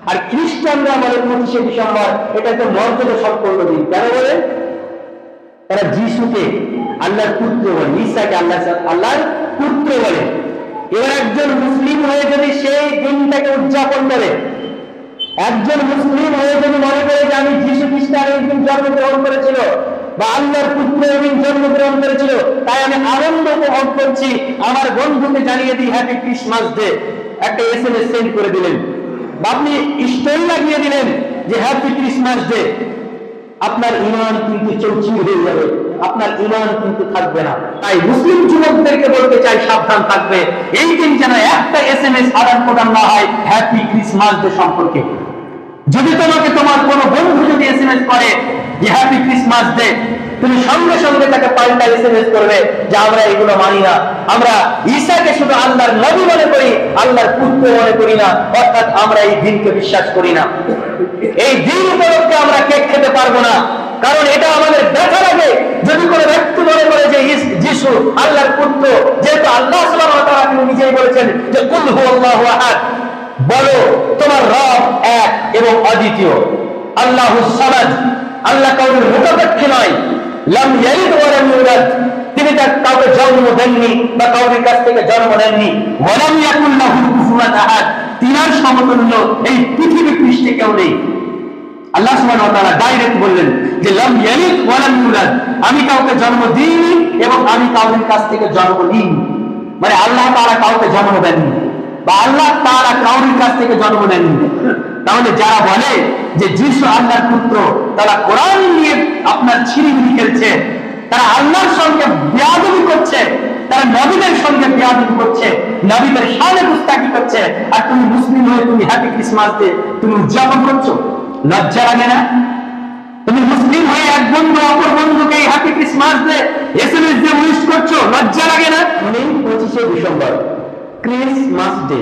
আর খ্রিস্টানরা বলে 25শে ডিসেম্বর এটা তো মর্যাদা সম্পন্ন দিন। কেন বলে? তারা যিশুকে আল্লাহর পুত্র বলে, ঈসাকে আল্লাহর পুত্র বলে। এবার একজন মুসলিম হয়ে যদি সেই দিনটাকে উদযাপন করে, একজন মুসলিম হয়ে যদি মনে করে যে আমি যিশু খ্রিস্টান একদিন জন্মগ্রহণ করেছিল বা আল্লাহর পুত্র একদিন জন্মগ্রহণ করেছিল, তাই আমি আনন্দ উপভোগ করছি, আমার বন্ধুকে জানিয়ে দিই হ্যাপি ক্রিসমাস ডে, একটা SMS সেন্ড করে দিলেন বা আপনি স্টোরি লাগিয়ে দিলেন যে হ্যাপি ক্রিসমাস ডে, আপনার ঈমান কিন্তু চৌচির হয়ে যাবে, আপনার ঈমান কিন্তু থাকবে না। তাই মুসলিম যুবকদেরকে বলতে চাই সাবধান থাকবে, এই দিন যেন একটা SMS আদান প্রদান না হয় হ্যাপি ক্রিসমাস ডে সম্পর্কে। যদি তোমাকে তোমার কোনো বন্ধু যদি SMS করে যে হ্যাপি ক্রিসমাস ডে, তুমি সঙ্গে সঙ্গে তাকে পাল্টা SMS করবে যে আমরা এগুলো মানি না, আমরা ঈসাকে শুধু আল্লাহর নবী মনে করি, আল্লাহর পুত্র মনে করি না, অর্থাৎ আমরা এই দিনকে বিশ্বাস করি না। এই দিন উপলক্ষে আমরা কেক খেতে পারবো না, কারণ এটা আমাদের ব্যথা লাগে যদি কোনো ব্যক্তি মনে করে যে যিশু আল্লাহর পুত্র, যেহেতু আল্লাহ সুবহানাহু ওয়া তাআলা তিনি নিজেই বলেছেন যে কুল হুয়াল্লাহু আহাদ, বলো তোমার রব এক এবং অদ্বিতীয়, আল্লাহুস সামাদ, আল্লাহ কাউকে মুখাপেক্ষী নয়, লাম ইয়ালিদ ওয়া লাম ইউলাদ, তিনি তার কাউকে জন্ম দেননি বা কাউকে কাছ থেকে জন্ম নেননি, ওয়া লাম ইয়াকুল লাহু কুফুয়ান আহাদ, তিনার সমতুল্য এই পৃথিবী পৃষ্ঠে কেউ নেই। আল্লাহ সুবহানাহু ওয়া তাআলা ডাইরেক্ট বললেন যে লাম ইয়ালিদ ওয়া লাম ইউলাদ, আমি কাউকে জন্ম দিইনি এবং আমি কাউকে কাছ থেকে জন্ম নিইনি। মানে আল্লাহ তাআলা কাউকে জন্ম দেননি বা আল্লাহ তাআলা কাউরির কাছ থেকে জন্ম নেননি। তাহলে যারা বলে যে যিশু আল্লাহর পুত্র, তারা কোরআন নিয়ে আপনার ছিনিমিনি খেলছে, তারা আল্লাহর সঙ্গে বেয়াদবি করছে, তারা নবীদের সঙ্গে বেয়াদবি করছে, নবীদের শানে গুস্তাখি করছে, আর তুমি মুসলিম হয়ে তুমি হ্যাপি ক্রিসমাস ডে তুমি উদযাপন করছো। লজ্জা লাগে না? তুমি মুসলিম হয়ে এক বন্ধু অপর বন্ধুকে হ্যাপি ক্রিসমাস ডে SMS দিয়ে উইশ করছো, লজ্জা লাগে না? 25শে ডিসেম্বর ক্রিসমাস ডে।